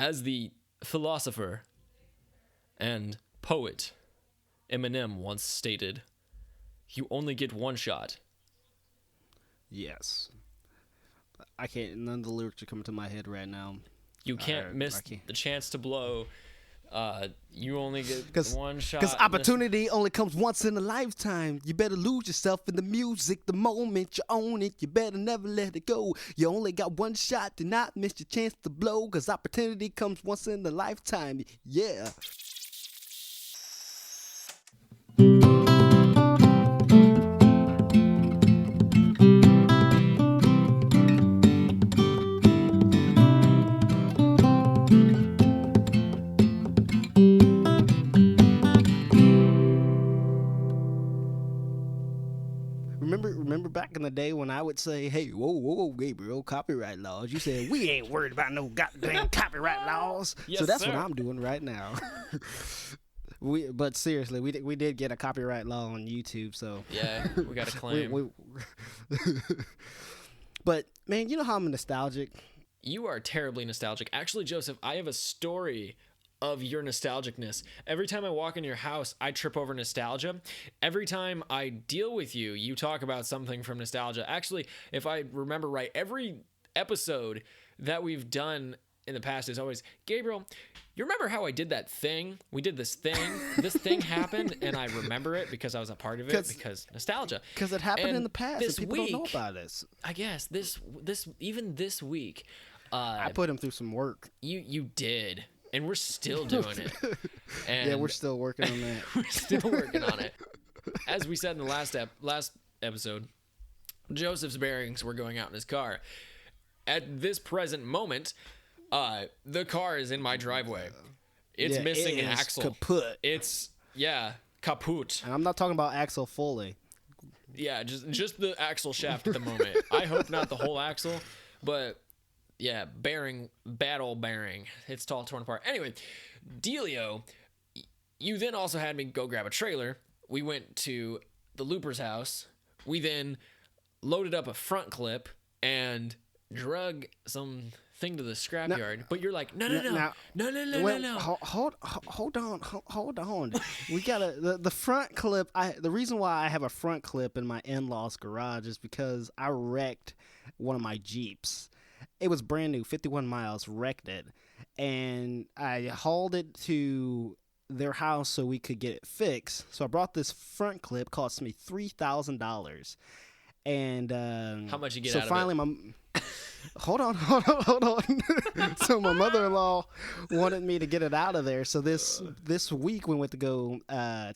As the philosopher and poet Eminem once stated, you only get one shot. Yes. I can't. None of the lyrics are coming to my head right now. You can't miss the chance to blow. You only get one shot. Because opportunity only comes once in a lifetime. You better lose yourself in the music the moment you own it. You better never let it go. You only got one shot. Do not miss your chance to blow. Because opportunity comes once in a lifetime. Yeah. Remember back in the day when I would say, hey, whoa, Gabriel, copyright laws. You said, we ain't worried about no goddamn copyright laws. Yes, so that's sir. what I'm doing right now. But seriously, we did get a copyright law on YouTube, so. Yeah, we got a claim. But, man, you know how I'm nostalgic? You are terribly nostalgic. Actually, Joseph, I have a story of your nostalgicness. Every time I walk in your house, I trip over nostalgia. Every time I deal with you, you talk about something from nostalgia. Actually, if I remember right, every episode that we've done in the past is always, Gabriel, you remember how I did that thing? We did this thing. This thing happened, and I remember it because I was a part of it, because nostalgia. Because it happened and in the past, this and people week, don't know about this. I guess, even this week. I put him through some work. You did. And we're still doing it. And yeah, we're still working on that. We're still working on it. As we said in the last episode, Joseph's bearings were going out in his car. At this present moment, the car is in my driveway. It's missing an axle. Kaput. It's kaput. And I'm not talking about axle Foley. Yeah, just the axle shaft at the moment. I hope not the whole axle, but yeah, bad old bearing. It's all torn apart. Anyway, Delio, you then also had me go grab a trailer. We went to the Looper's house. We then loaded up a front clip and drug some thing to the scrapyard. But you're like, no. Hold on. We got the front clip. The reason why I have a front clip in my in-laws garage is because I wrecked one of my Jeeps. It was brand new, 51 miles, wrecked it. And I hauled it to their house so we could get it fixed. So I brought this front clip, cost me $3,000. And how much you get so out finally of it? Hold on. So my mother-in-law wanted me to get it out of there. So this week we went to go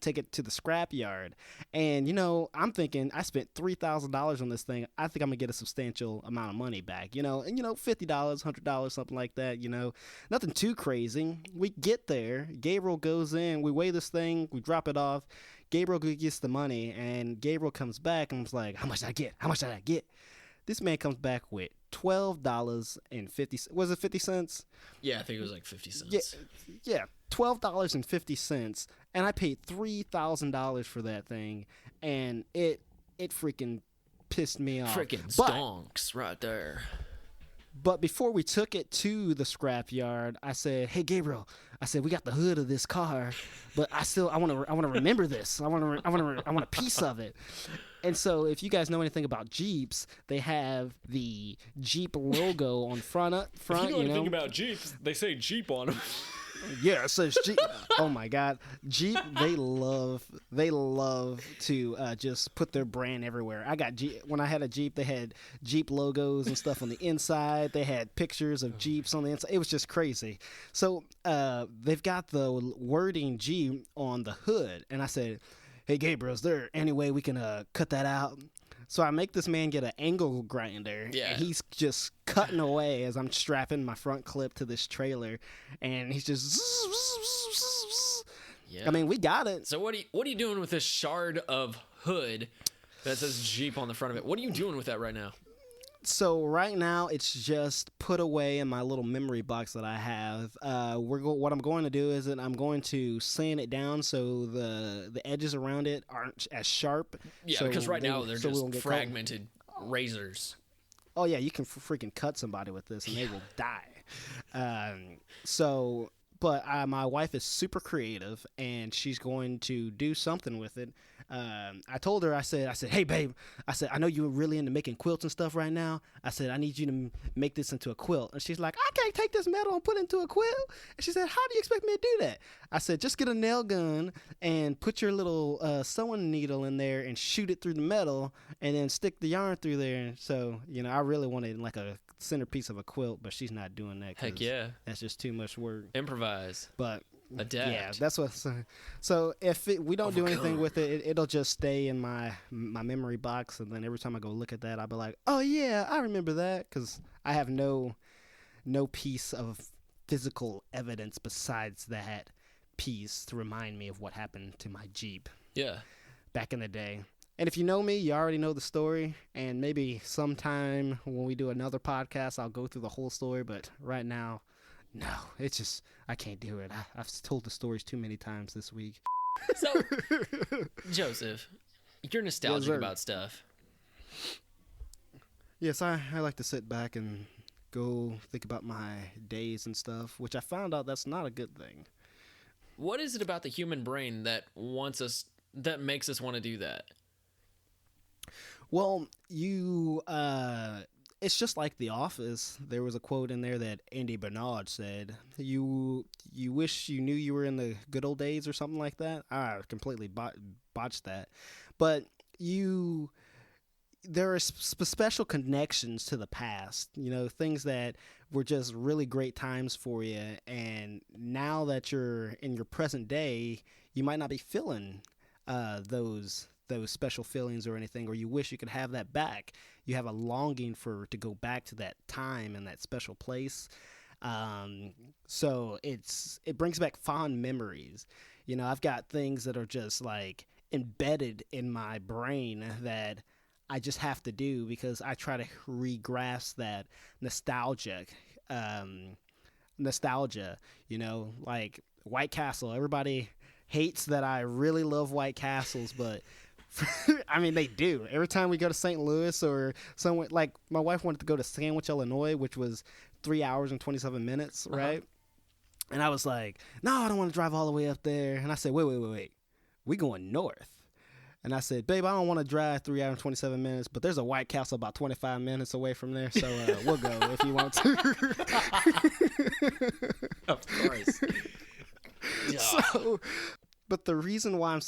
take it to the scrapyard. And, I'm thinking I spent $3,000 on this thing. I think I'm going to get a substantial amount of money back, and, $50, $100, something like that, Nothing too crazy. We get there. Gabriel goes in. We weigh this thing. We drop it off. Gabriel gets the money. And Gabriel comes back and was like, how much did I get? How much did I get? This man comes back with $12.50. Was it 50 cents? Yeah, I think it was like 50 cents. Yeah, $12.50, and I paid $3,000 for that thing, and it freaking pissed me off. Freaking stonks right there. But before we took it to the scrapyard, I said, "Hey Gabriel," I said, "we got the hood of this car, but I want to remember this. I want a piece of it." And so, if you guys know anything about Jeeps, they have the Jeep logo on front. If you know anything about Jeeps, they say Jeep on them. Yeah, it says Jeep. Oh my God, Jeep! They love to just put their brand everywhere. I got Jeep. When I had a Jeep, they had Jeep logos and stuff on the inside. They had pictures of Jeeps on the inside. It was just crazy. So they've got the wording Jeep on the hood, and I said, "Hey Gabriel, is there any way we can cut that out?" So I make this man get an angle grinder. Yeah. And he's just cutting away as I'm strapping my front clip to this trailer, and he's just. Yeah. I mean, we got it. So what are you doing with this shard of hood that says Jeep on the front of it? What are you doing with that right now? So right now it's just put away in my little memory box that I have. What I'm going to do is that I'm going to sand it down so the edges around it aren't as sharp. Yeah, so because right now they're so just fragmented razors. Oh yeah, you can freaking cut somebody with this and they will die. So, but my wife is super creative, and she's going to do something with it. I told her, I said, hey, babe, I said, I know you're really into making quilts and stuff right now. I said, I need you to make this into a quilt. And she's like, I can't take this metal and put it into a quilt. And she said, how do you expect me to do that? I said, just get a nail gun and put your little sewing needle in there and shoot it through the metal and then stick the yarn through there. So, I really wanted like a centerpiece of a quilt, but she's not doing that. Heck yeah. That's just too much work. Improvise. But adapt. yeah, that's what. So if we don't do anything with it, it'll just stay in my memory box, and then every time I go look at that, I'll be like, oh yeah, I remember that, because I have no piece of physical evidence besides that piece to remind me of what happened to my Jeep. Yeah. Back in the day. And if you know me, you already know the story, and maybe sometime when we do another podcast, I'll go through the whole story, but right now, no, it's just, I can't do it. I've told the stories too many times this week. So, Joseph, you're nostalgic about stuff. Yes, I like to sit back and go think about my days and stuff, which I found out that's not a good thing. What is it about the human brain that makes us want to do that? Well, it's just like The Office. There was a quote in there that Andy Bernard said, you wish you knew you were in the good old days or something like that. I completely botched that. But there are special connections to the past, things that were just really great times for you. And now that you're in your present day, you might not be feeling those special feelings or anything, or you wish you could have that back. You have a longing to go back to that time and that special place. So it brings back fond memories. I've got things that are just like embedded in my brain that I just have to do because I try to re-grasp that nostalgia, like White Castle. Everybody hates that I really love White Castles, but I mean, they do. Every time we go to St. Louis or somewhere, like my wife wanted to go to Sandwich, Illinois, which was 3 hours and 27 minutes, right? And I was like, no, I don't want to drive all the way up there. And I said, wait. We going north. And I said, babe, I don't want to drive 3 hours and 27 minutes, but there's a White Castle about 25 minutes away from there. So we'll go if you want to. Of course. So, but the reason why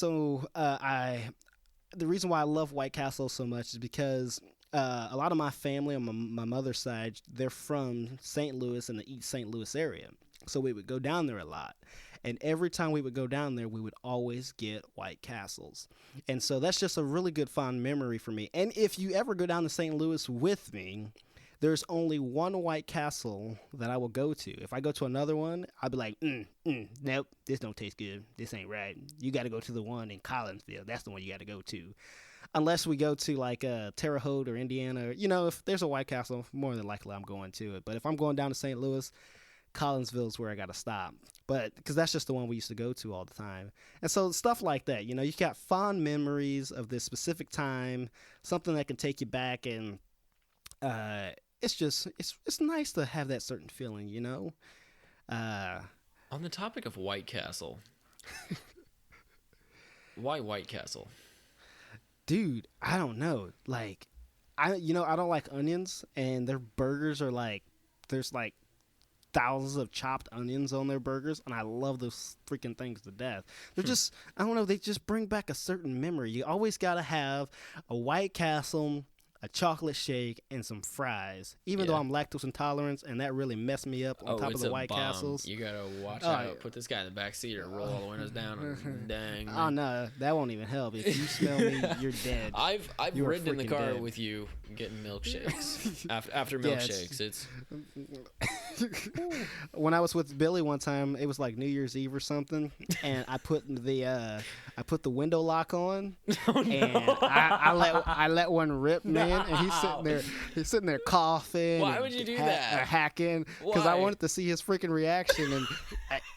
the reason why I love White Castle so much is because a lot of my family on my mother's side, they're from St. Louis and the East St. Louis area. So we would go down there a lot. And every time we would go down there, we would always get White Castles. And so that's just a really good fond memory for me. And if you ever go down to St. Louis with me, there's only one White Castle that I will go to. If I go to another one, I'll be like, nope, this don't taste good. This ain't right. You got to go to the one in Collinsville. That's the one you got to go to. Unless we go to like Terre Haute or Indiana. If there's a White Castle, more than likely I'm going to it. But if I'm going down to St. Louis, Collinsville is where I got to stop. But because that's just the one we used to go to all the time. And so stuff like that, you got fond memories of this specific time, something that can take you back, and it's just it's nice to have that certain feeling, On the topic of White Castle, why White Castle? Dude, I don't know. Like, I don't like onions, and their burgers are like, there's like thousands of chopped onions on their burgers, and I love those freaking things to death. They're just, I don't know, they just bring back a certain memory. You always got to have a White Castle, a chocolate shake, and some fries. Even though I'm lactose intolerant, and that really messed me up on top of the White Castles. You gotta watch out. Put this guy in the back seat or roll all the windows down. Dang. Man. Oh no, that won't even help. If you smell me, you're dead. I've ridden in the car with you getting milkshakes. after milkshakes, it's when I was with Billy one time, it was like New Year's Eve or something, and I put the window lock on, and I let one rip, man, and he's sitting there coughing. Why would you do that? Hacking, because I wanted to see his freaking reaction,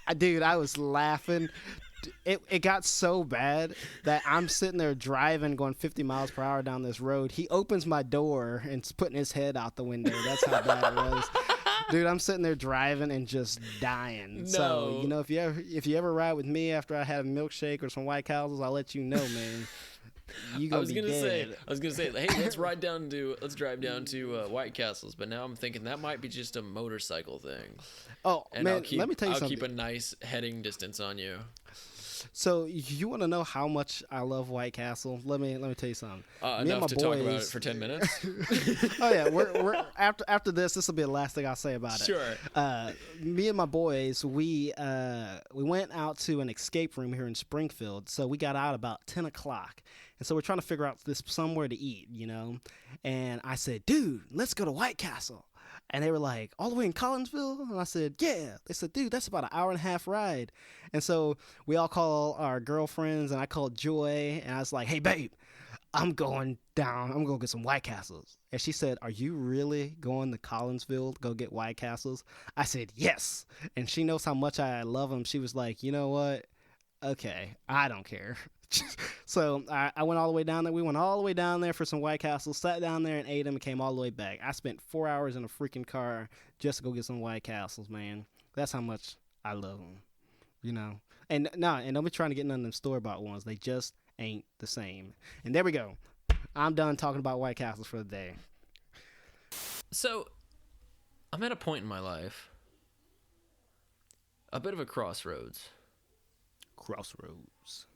and I was laughing. It got so bad that I'm sitting there driving, going 50 miles per hour down this road. He opens my door and is putting his head out the window. That's how bad it was. Dude, I'm sitting there driving and just dying. No. So, you know, if you ever ride with me after I have a milkshake or some White Castles, I'll let you know, man. You I gonna was be gonna dead. say, hey, let's drive down to White Castles. But now I'm thinking that might be just a motorcycle thing. Oh, And man, let me tell you I'll something. keep a nice heading distance on you. So you want to know how much I love White Castle? Let me tell you something. Me and Enough my to boys, talk about it for 10 minutes. Oh yeah, we're after this will be the last thing I'll say about it. Sure. Me and my boys, we went out to an escape room here in Springfield. So we got out about 10 o'clock, and so we're trying to figure out this somewhere to eat, you know. And I said, dude, let's go to White Castle. And they were like, all the way in Collinsville? And I said, yeah. They said, dude, that's about an hour and a half ride. And so we all call our girlfriends, and I called Joy, and I was like, hey, babe, I'm going down. I'm going to get some White Castles. And she said, are you really going to Collinsville to go get White Castles? I said, yes. And she knows how much I love them. She was like, you know what? Okay, I don't care. So I went all the way down there. We went all the way down there for some White Castles, sat down there and ate them and came all the way back. I spent 4 hours in a freaking car just to go get some White Castles, man. That's how much I love them, you know. And don't be trying to get none of them store-bought ones. They just ain't the same. And there we go. I'm done talking about White Castles for the day. So, I'm at a point in my life, a bit of a crossroads. Crossroads.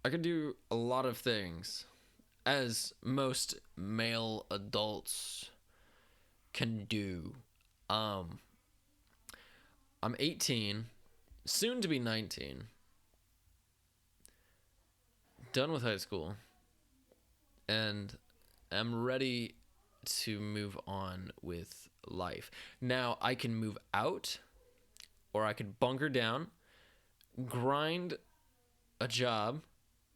I can do a lot of things, as most male adults can do. I'm 18, soon to be 19, done with high school, and I'm ready to move on with life. Now, I can move out, or I could bunker down, grind a job,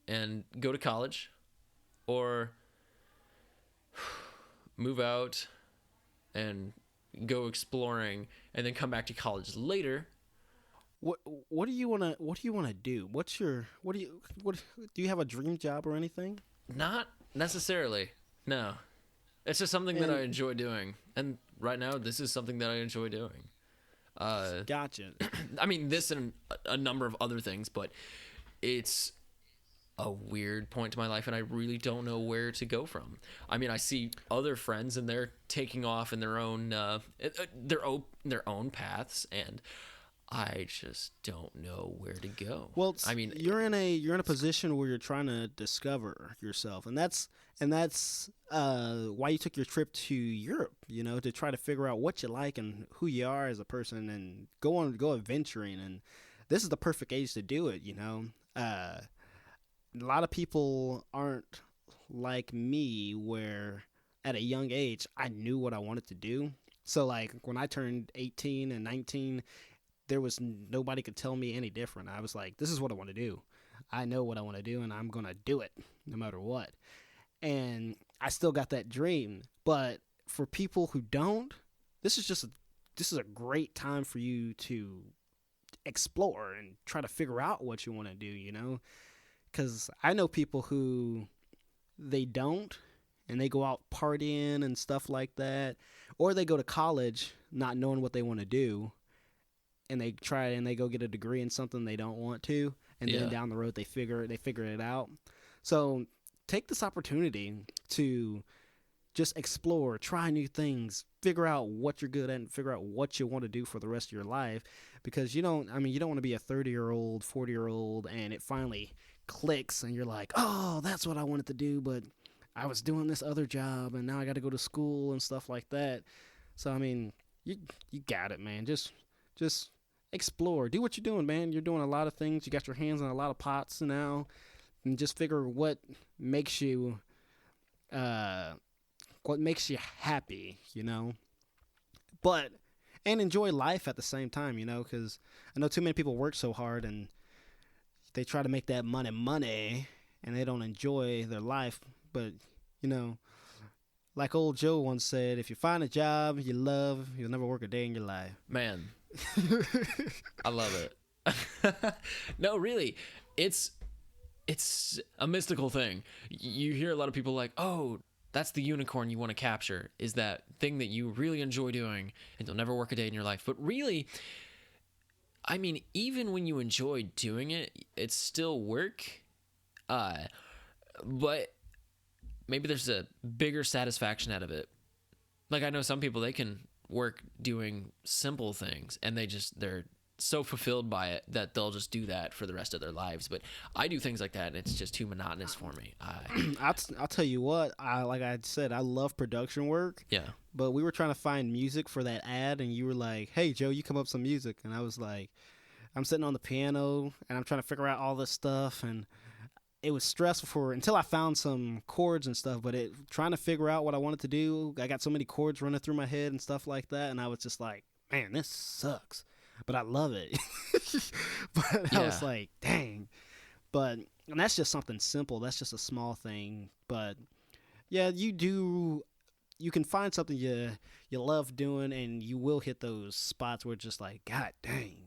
and go to college, or move out and go exploring and then come back to college later. What do you wanna do? Do you have a dream job or anything? Not necessarily. No. It's just something that I enjoy doing. And right now this is something that I enjoy doing. Gotcha. I mean, this and a number of other things, but it's a weird point to my life, and I really don't know where to go from. I mean, I see other friends, and they're taking off in their own their own paths, and I just don't know where to go. Well, I mean, you're in a position where you're trying to discover yourself, and that's why you took your trip to Europe. You know, to try to figure out what you like and who you are as a person, and go adventuring. And this is the perfect age to do it. You know, a lot of people aren't like me, where at a young age I knew what I wanted to do. So like when I turned 18 and 19, there was nobody could tell me any different. I was like, this is what I want to do. I know what I want to do, and I'm going to do it no matter what. And I still got that dream. But for people who don't, this is a great time for you to explore and try to figure out what you want to do, you know? Because I know people who they don't, and they go out partying and stuff like that, or they go to college not knowing what they want to do, and they try and they go get a degree in something they don't want to, and then down the road they figure it out. So take this opportunity to just explore, try new things, figure out what you're good at, and figure out what you want to do for the rest of your life. Because you don't want to be a 30-year-old, 40-year-old, and it finally clicks, and you're like, oh, that's what I wanted to do, but I was doing this other job, and now I got to go to school and stuff like that. So I mean, you got it, man. Just explore, do what you're doing, man. You're doing a lot of things. You got your hands on a lot of pots now, and just figure what makes you happy, you know. And enjoy life at the same time, you know, because I know too many people work so hard and they try to make that money, and they don't enjoy their life. But, you know, like old Joe once said, if you find a job you love, you'll never work a day in your life. Man, I love it. No, really, it's a mystical thing. You hear a lot of people like, oh, that's the unicorn you want to capture, is that thing that you really enjoy doing and you'll never work a day in your life. But really, I mean, even when you enjoy doing it, it's still work. But maybe there's a bigger satisfaction out of it. Like, I know some people, they can work doing simple things and they're so fulfilled by it that they'll just do that for the rest of their lives. But I do things like that and it's just too monotonous for me. I'll tell you what, like I said, I love production work. Yeah. But we were trying to find music for that ad, and you were like, "Hey Joe, you come up with some music," and I was like, I'm sitting on the piano and I'm trying to figure out all this stuff, and it was stressful until I found some chords and stuff, but trying to figure out what I wanted to do, I got so many chords running through my head and stuff like that, and I was just like, man, this sucks, but I love it. But I was like, dang. And that's just something simple. That's just a small thing. But yeah, you can find something you love doing, and you will hit those spots where it's just like, God dang.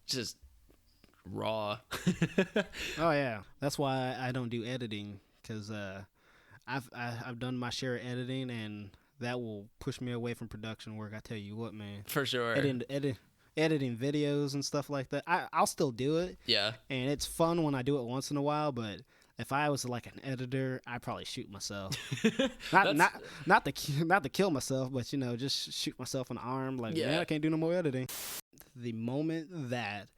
Just raw. Oh yeah, that's why I don't do editing, because I've done my share of editing, and that will push me away from production work. I tell you what, man. For sure. Editing videos and stuff like that. I'll still do it. Yeah. And it's fun when I do it once in a while, but if I was like an editor, I'd probably shoot myself. not to kill myself, but just shoot myself in the arm. Like, man, I can't do no more editing. The moment that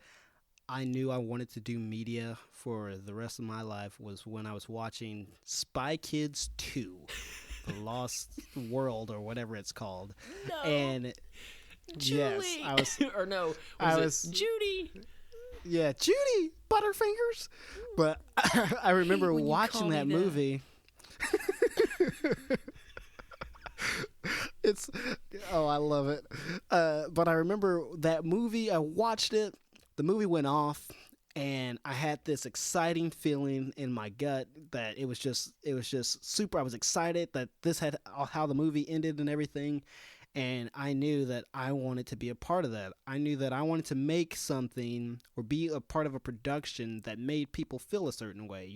I knew I wanted to do media for the rest of my life was when I was watching Spy Kids 2, The Lost World, or whatever it's called. No. And Julie. yes, I was. Or no, was Judy? Yeah, Judy Butterfingers. But I remember watching that movie. I love it. But I remember that movie. I watched it. The movie went off, and I had this exciting feeling in my gut that it was just super. I was excited that this had how the movie ended and everything. And I knew that I wanted to be a part of that. I knew that I wanted to make something or be a part of a production that made people feel a certain way,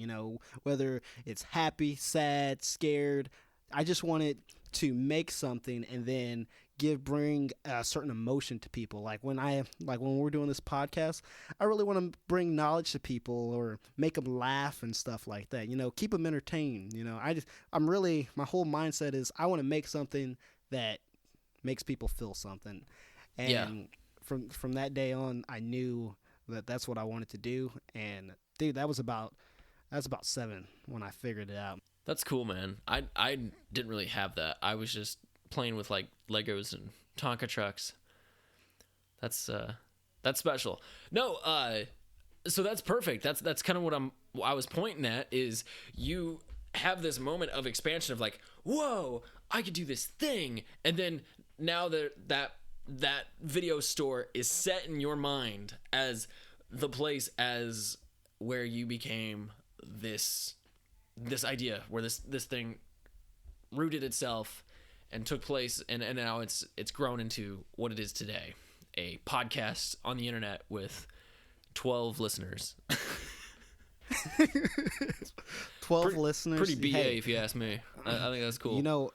whether it's happy, sad, scared. I just wanted to make something and then bring a certain emotion to people. Like when we're doing this podcast, I really want to bring knowledge to people or make them laugh and stuff like that. Keep them entertained. My whole mindset is I want to make something that makes people feel something. And from that day on, I knew that that's what I wanted to do. And dude, that was about 7 when I figured it out. That's cool, man. I didn't really have that. I was just playing with like Legos and Tonka trucks. That's special. No, so that's perfect. That's kind of what I was pointing at, is you have this moment of expansion of like, whoa, I could do this thing. And then now that video store is set in your mind as the place as where you became this idea, where this thing rooted itself and took place, and now it's grown into what it is today, a podcast on the internet with 12 listeners. 12 listeners. Pretty BA, if you ask me. I think that's cool.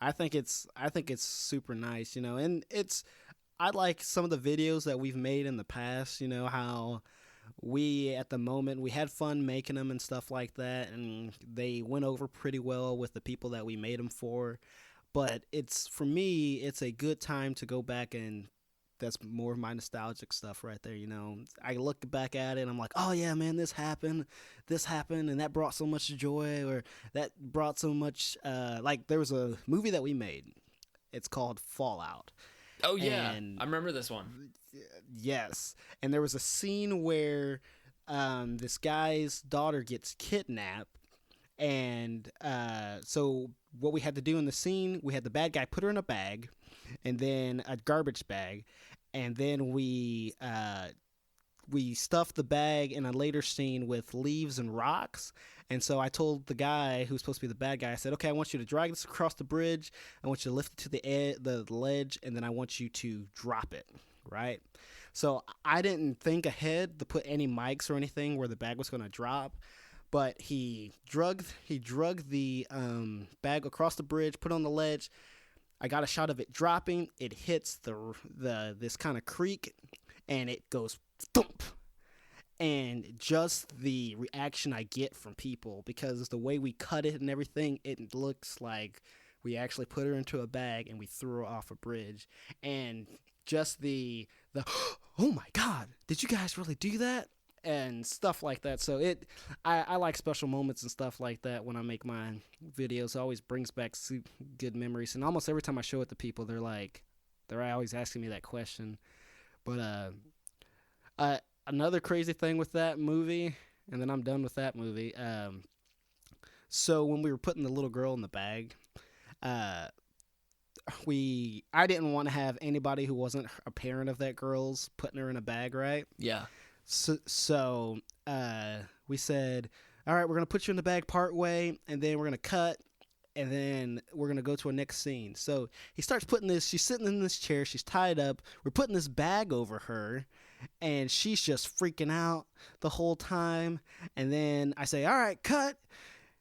I think it's super nice, and I like some of the videos that we've made in the past, how at the moment we had fun making them and stuff like that, and they went over pretty well with the people that we made them for. But for me, it's a good time to go back, and that's more of my nostalgic stuff right there. I look back at it and I'm like, oh yeah, man, this happened, and that brought so much joy, or that brought so much, like there was a movie that we made. It's called Fallout. Oh yeah, I remember this one. Yes, and there was a scene where this guy's daughter gets kidnapped, and so what we had to do in the scene, we had the bad guy put her in a bag, and then a garbage bag, and then we stuffed the bag in a later scene with leaves and rocks. And so I told the guy who's supposed to be the bad guy, I said, okay, I want you to drag this across the bridge. I want you to lift it to the ledge, and then I want you to drop it, right? So I didn't think ahead to put any mics or anything where the bag was going to drop. but he drug the bag across the bridge, put it on the ledge. I got a shot of it dropping. It hits the this kind of creek, and it goes thump. And just the reaction I get from people, because the way we cut it and everything, it looks like we actually put her into a bag and we threw her off a bridge. And just the oh my God, did you guys really do that? And stuff like that. So I like special moments and stuff like that when I make my videos. It always brings back good memories. And almost every time I show it to people, they're always asking me that question. But another crazy thing with that movie, and then I'm done with that movie. So when we were putting the little girl in the bag, I didn't want to have anybody who wasn't a parent of that girl's putting her in a bag, right? Yeah. So we said, all right, we're going to put you in the bag part way, and then we're going to cut, and then we're going to go to a next scene. So he starts putting this, she's sitting in this chair, she's tied up, we're putting this bag over her, and she's just freaking out the whole time. And then I say, all right, cut.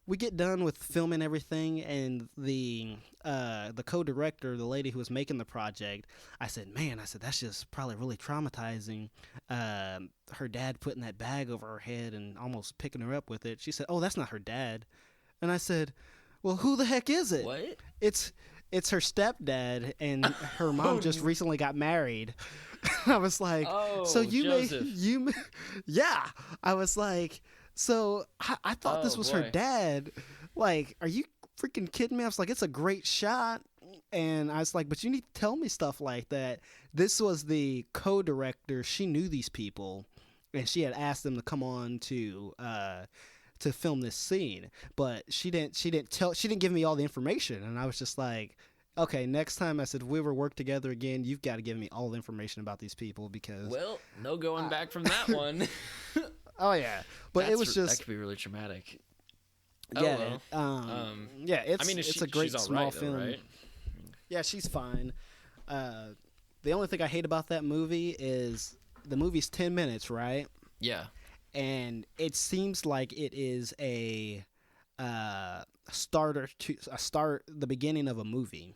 We get done with filming everything, and the co-director, the lady who was making the project, I said, that's just probably really traumatizing. Her dad putting that bag over her head and almost picking her up with it. She said, oh, that's not her dad. And I said, well, who the heck is it? What? It's her stepdad, and her mom just recently got married. I was like, so Joseph. yeah. I was like, so I thought this was her dad. Like, are you freaking kidding me? I was like, it's a great shot. And I was like, but you need to tell me stuff like that. This was the co-director. She knew these people, and she had asked them to come on to film this scene, but she didn't give me all the information. And I was just like, okay, next time, I said, if we ever work together again, you've got to give me all the information about these people, because Well, no going back from that one. oh yeah, but it was just that could be really traumatic. yeah. Yeah, it's a great she's small right, though, film. right? Yeah, she's fine. The only thing I hate about that movie is the movie's 10 minutes, right? Yeah. And it seems like it is the beginning of a movie.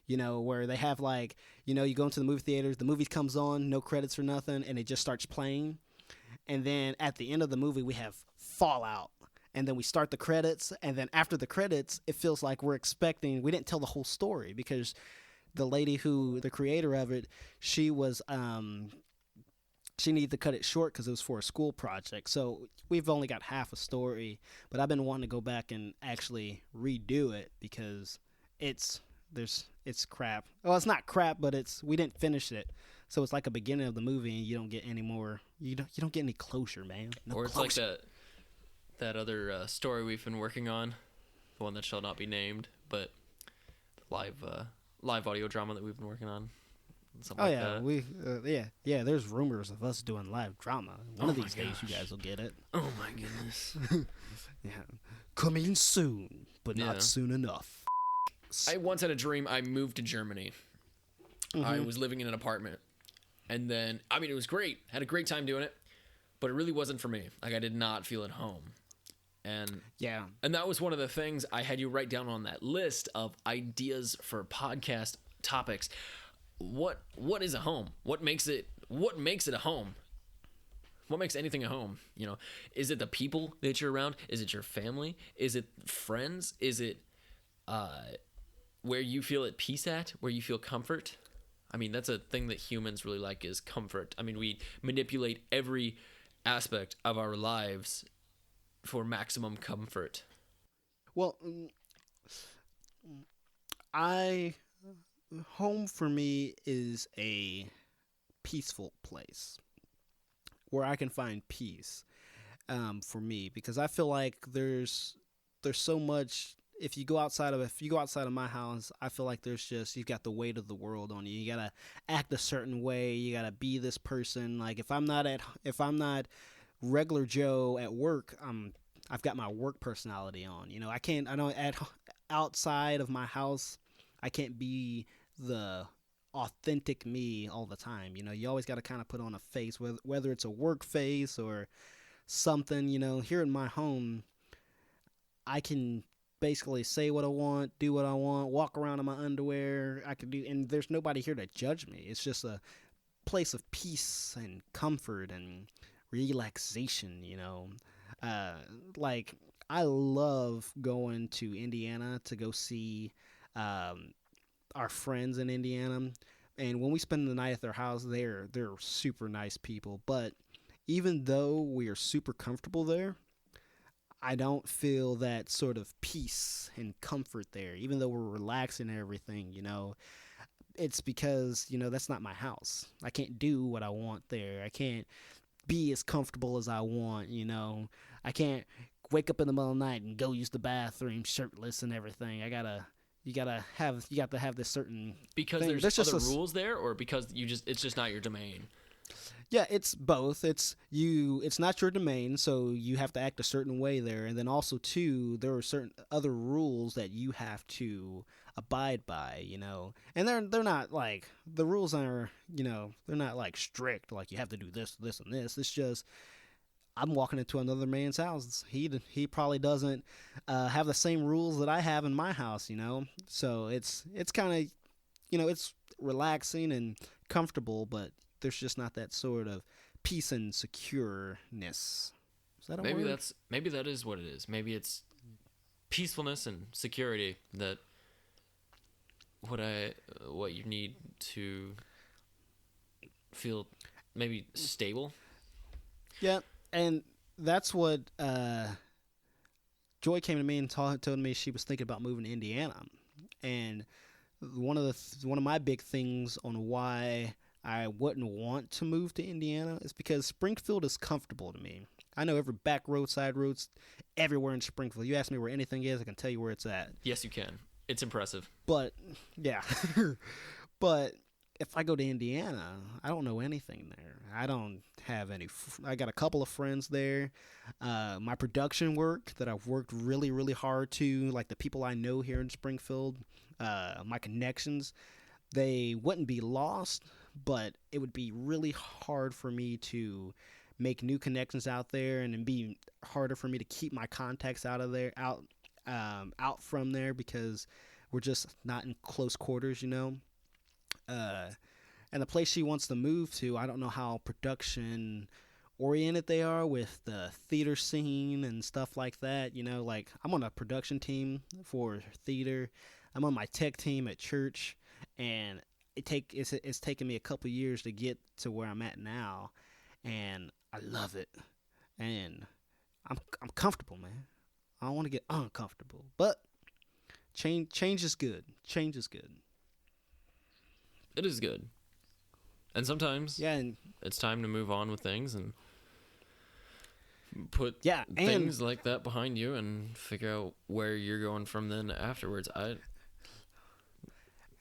You know, where they have like, you know, you go into the movie theaters, the movie comes on, no credits or nothing, and it just starts playing. And then at the end of the movie, we have Fallout. And then we start the credits, and then after the credits, it feels like we didn't tell the whole story, because the lady the creator of it, she needed to cut it short because it was for a school project. So we've only got half a story, but I've been wanting to go back and actually redo it, because it's crap. Well, it's not crap, but we didn't finish it. So it's like a beginning of the movie, and you don't get any more. You don't get any closure, man. No or it's closure. like that other story we've been working on, the one that shall not be named, but live audio drama that we've been working on. Oh yeah, yeah. There's rumors of us doing live drama. One of these days, you guys will get it. Oh my goodness. Yeah, coming soon, but not soon enough. I once had a dream. I moved to Germany. Mm-hmm. I was living in an apartment, and then it was great. Had a great time doing it, but it really wasn't for me. Like, I did not feel at home. And that was one of the things I had you write down on that list of ideas for podcast topics. What is a home? What makes it a home? What makes anything a home? You know, is it the people that you're around? Is it your family? Is it friends? Is it where you feel at peace at? Where you feel comfort? I mean, that's a thing that humans really like, is comfort. I mean, we manipulate every aspect of our lives for maximum comfort. Well, home for me is a peaceful place where I can find peace, for me, because I feel like there's so much. If you go outside of my house, I feel like you've got the weight of the world on you. You gotta act a certain way. You gotta be this person. Like, if I'm not regular Joe at work, I've got my work personality on. You know, I don't outside of my house, I can't be the authentic me all the time. You know, you always got to kind of put on a face, whether it's a work face or something, here in my home, I can basically say what I want, do what I want, walk around in my underwear. I can do, and there's nobody here to judge me. It's just a place of peace and comfort and relaxation. Uh, like I love going to Indiana to go see um, our friends in Indiana, and when we spend the night at their house, they're super nice people. But even though we are super comfortable there, I don't feel that sort of peace and comfort there, even though we're relaxing and everything. It's because that's not my house. I can't do what I want there. I can't be as comfortable as I want. I can't wake up in the middle of the night and go use the bathroom shirtless and everything. You got to have this certain Because thing. there's other rules there, or because it's just not your domain. Yeah, it's both. It's not your domain, so you have to act a certain way there, and then also too, there are certain other rules that you have to abide by, And they're not like the rules are, they're not like strict, like you have to do this, this, and this. It's just I'm walking into another man's house. He probably doesn't have the same rules that I have in my house, So it's kind of, it's relaxing and comfortable, but there's just not that sort of peace and secureness. Is that a word? Maybe that is what it is. Maybe it's peacefulness and security that what you need to feel maybe stable. Yeah, and that's what Joy came to me and told me she was thinking about moving to Indiana, and one of my big things on why I wouldn't want to move to Indiana is because Springfield is comfortable to me. I know every back road, side roads, everywhere in Springfield. You ask me where anything is, I can tell you where it's at. Yes, you can. It's impressive. But, yeah. But if I go to Indiana, I don't know anything there. I don't have any. I got a couple of friends there. My production work that I've worked really, really hard to, like the people I know here in Springfield, my connections, they wouldn't be lost, but it would be really hard for me to make new connections out there, and it'd be harder for me to keep my contacts out from there because we're just not in close quarters, And the place she wants to move to, I don't know how production oriented they are with the theater scene and stuff like that. Like I'm on a production team for theater. I'm on my tech team at church, and it's taken me a couple years to get to where I'm at now, and I love it, and I'm comfortable, man. I don't want to get uncomfortable, but change is good. Change is good. It is good, and sometimes it's time to move on with things and put things like that behind you and figure out where you're going from then afterwards.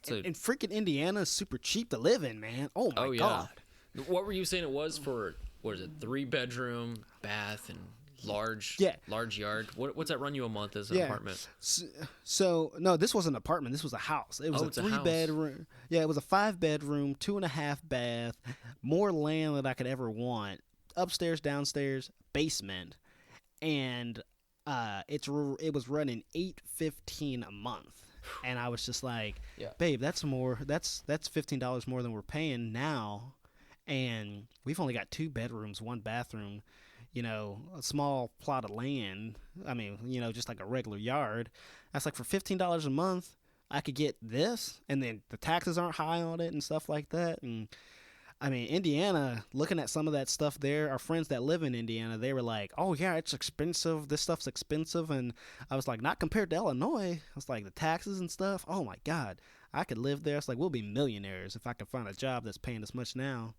And freaking Indiana is super cheap to live in, man. Oh my God. What were you saying it was for? What is it? 3-bedroom, bath, and large yard. What's that run you a month as an apartment? So no, this wasn't an apartment. This was a house. It was a 3-bedroom. Yeah, it was a 5-bedroom, 2.5 bath, more land than I could ever want. Upstairs, downstairs, basement, and it was running $815 a month. And I was just like, babe, that's $15 more than we're paying now. And we've only got 2 bedrooms, 1 bathroom, a small plot of land. I mean, just like a regular yard. That's like for $15 a month, I could get this. And then the taxes aren't high on it and stuff like that. And I mean, Indiana, looking at some of that stuff there, our friends that live in Indiana, they were like, oh, yeah, it's expensive. This stuff's expensive. And I was like, not compared to Illinois. I was like, the taxes and stuff. Oh, my God. I could live there. It's like, we'll be millionaires if I can find a job that's paying this much now.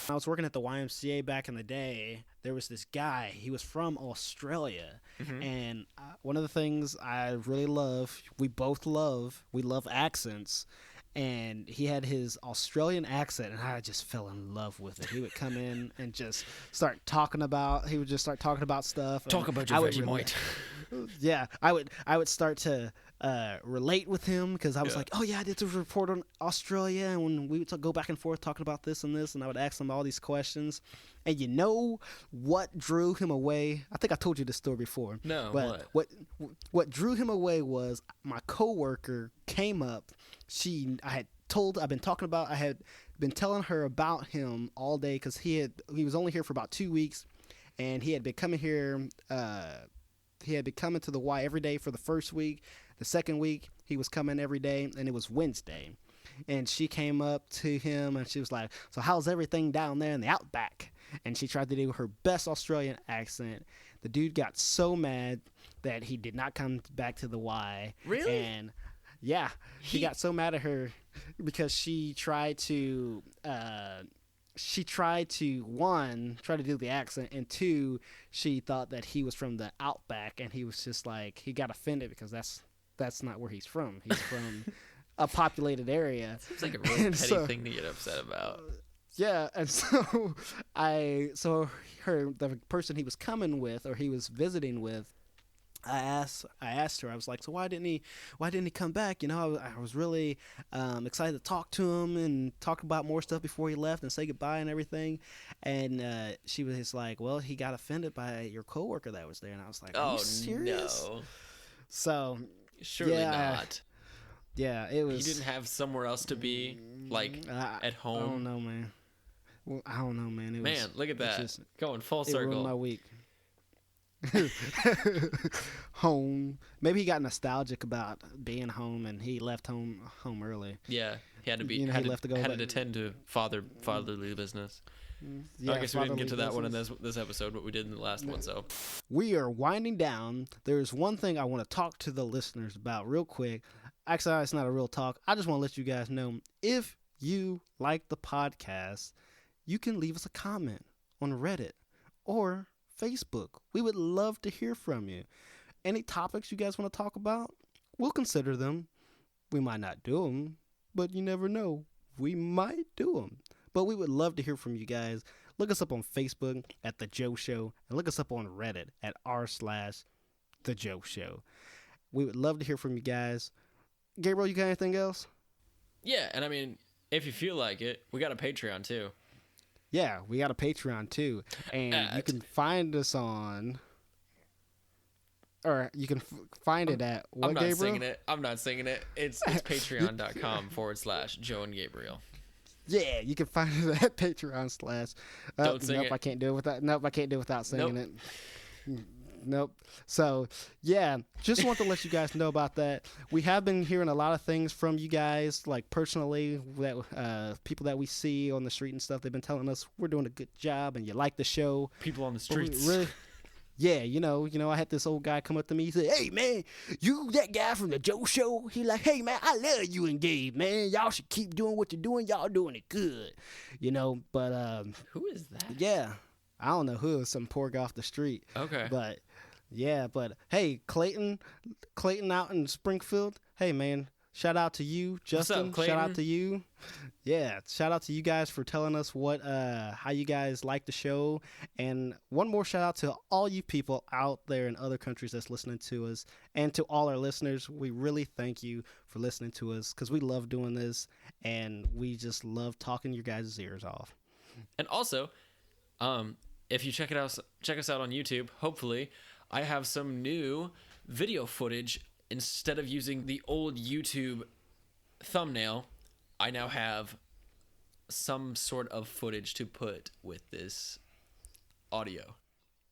I was working at the YMCA back in the day. There was this guy. He was from Australia. Mm-hmm. And one of the things I really love, we love accents. And he had his Australian accent, and I just fell in love with it. He would come in and just start talking about stuff. Talk about your Vegemite. Yeah, I would start to relate with him because I was like, oh yeah, I did this report on Australia, and when we would go back and forth talking about this and this, and I would ask him all these questions, and you know what drew him away? I think I told you this story before. No, but what drew him away was my coworker came up. I had been telling her about him all day because he was only here for about 2 weeks, and he had been coming here. He had been coming to the Y every day for the first week. The second week, he was coming every day, and it was Wednesday. And she came up to him, and she was like, so how's everything down there in the outback? And she tried to do her best Australian accent. The dude got so mad that he did not come back to the Y. Really? And, yeah, he got so mad at her because she tried to... one, try to do the accent, and two, she thought that he was from the outback, and he was just like, he got offended because that's not where he's from. He's from a populated area. Seems like a really petty thing to get upset about. Yeah, and so the person he was coming with, or he was visiting with, I asked her, I was like, so why didn't he come back? You know, I was really excited to talk to him and talk about more stuff before he left and say goodbye and everything. And she was just like, well, he got offended by your coworker that was there. And I was like, are you serious? No. So surely not. Yeah, it was. You didn't have somewhere else to be, like at home. I don't know, man. Well, I don't know, man. Look at that. Going full It circle. ruined my week. Home. Maybe he got nostalgic about being home, and he left home early. Yeah, he had to be. You know, had he left to go had back. to attend to fatherly business. Yeah, I guess we didn't get to that one in business. this episode, but we did in the last one. So We are winding down. There's one thing I want to talk to the listeners about real quick. Actually, it's not a real talk. I just want to let you guys know, if you like the podcast, you can leave us a comment on Reddit or Facebook. We would love to hear from you. Any topics you guys want to talk about, we'll consider them. We might not do them, but you never know. We might do them. But we would love to hear from you guys. Look us up on Facebook at The Joe Show, and look us up on Reddit at r/The Joe Show. We would love to hear from you guys. Gabriel, you got anything else? yeah, and I mean, if you feel like it, we got a Patreon too. Yeah, we got a Patreon too. And you can find us on... Or you can find it at what, Gabriel? I'm not singing it. It's patreon.com/Joe and Gabriel. Yeah, you can find it at Patreon/. Don't sing nope, it. I can't do it without. Nope, I can't do it without singing Nope. it. Nope. So yeah, just want to let you guys know about that. We have been hearing a lot of things from you guys, like personally, that people that we see on the street and stuff. They've been telling us we're doing a good job and you like the show. People on the But we streets. really. Yeah, you know, I had this old guy come up to me. He said, "Hey, man, you that guy from the Joe Show?" He like, "Hey, man, I love you and Gabe, man. Y'all should keep doing what you're doing. Y'all doing it good." You know, but Who is that? yeah, I don't know who. Some poor guy off the street. Okay. But yeah, but hey, Clayton out in Springfield. Hey, man, shout out to you, Justin. Clayton? Shout out to you. Yeah, shout out to you guys for telling us how you guys like the show. And one more shout out to all you people out there in other countries that's listening to us, and to all our listeners. We really thank you for listening to us, because we love doing this, and we just love talking your guys' ears off. And also, if you check us out on YouTube, hopefully, I have some new video footage. Instead of using the old YouTube thumbnail, I now have some sort of footage to put with this audio.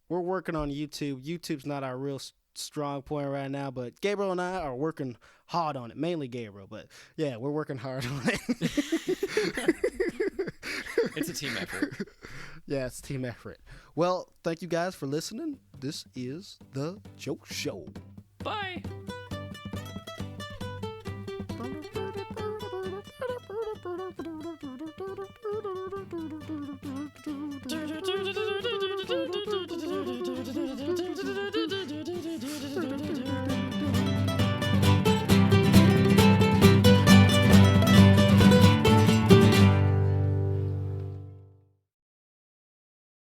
We're working on YouTube. YouTube's not our real strong point right now, but Gabriel and I are working hard on it. Mainly Gabriel, but yeah, we're working hard on it. It's a team effort. Yeah, it's a team effort. Well, thank you guys for listening. This is The Joe Show. Bye.